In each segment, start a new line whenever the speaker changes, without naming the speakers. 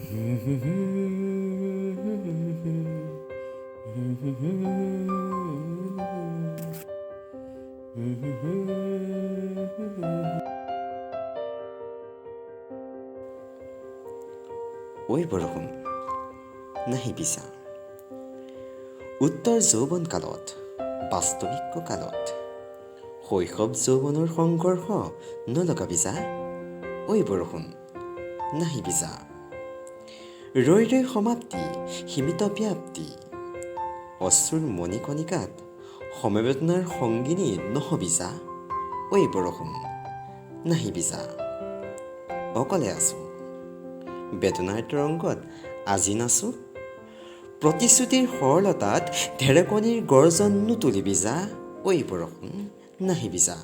ঐ বৰষুণ নাহিবিছা। উত্তৰ যৌৱন কালত, বাস্তৱিক কালত শৈশৱ যৌৱনৰ সংঘৰ্ষ নলগাবিছা। ঐ বৰষুণ নাহিবিছা। ৰৈ ৰৈ সমাপ্তি, সীমিত ব্যাপ্তি, অশ্ৰুৰ মণিকণিকাত সমবেদনাৰ সংগিনী নহবিছা। ঐ বৰষুণ নাহিবিছা। অকলে আছো, বেদনাৰ তৰংগত আজি নাচো, প্ৰতিশ্ৰুতিৰ সৰলতাত ঢেৰেকনিৰ গৰ্জন নুতুলিবিছা। ঐ বৰষুণ নাহিবিছা।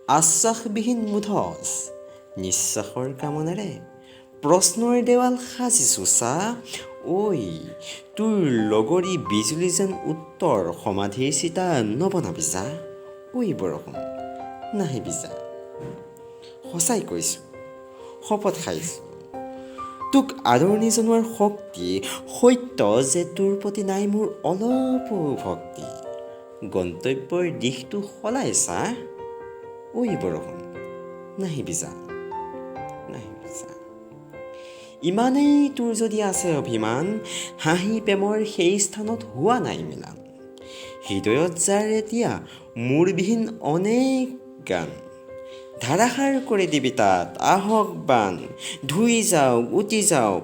আশ্বাসবিহীন মুধচ, নিশ্বাসৰ কামনাৰে প্ৰশ্নৰ দেৱাল সাজিছো চা। ঐ তোৰ লগৰী বিজুলী যেন উত্তৰ সমাধিৰ চিতা নবনাবিছা। ঐ বৰষুণ নাহিবিছা। সঁচাই কৈছো, শপত খাইছো, তোক আদৰণি জনোৱাৰ শক্তি, সত্য যে তোৰ প্ৰতি নাই মোৰ অলপো ভক্তি। গন্তব্যৰ দিশটো সলাই চা। ঐ বৰষুণ নাহিবিছা। নাহিবিছা। ইমানেই তোৰ যদি আছে অভিমান, হাঁহি প্ৰেমৰ সেই স্থানত হোৱা নাই মিলান। হৃদয়ত যাৰ এতিয়া মোৰবিহীন অনেক গান, ধাৰাসাৰ কৰি দিবি তাত আহক বান, ধুই যাওক উটি যাওক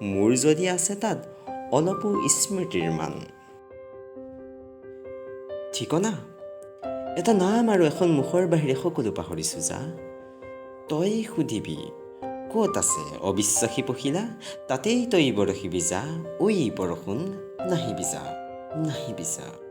মোৰ যদি আছে তাত অলপো স্মৃতিৰ মান। ঠিকনা এটা নাম আৰু এখন মুখৰ বাহিৰে সকলো পাহৰিছো যা। তই সুধিবি ক'ত আছে অবিশ্বাসী পখিলা, তাতেই তই বৰশিবি যা। ঐ বৰষুণ নাহিবিছা। নাহিবিছা।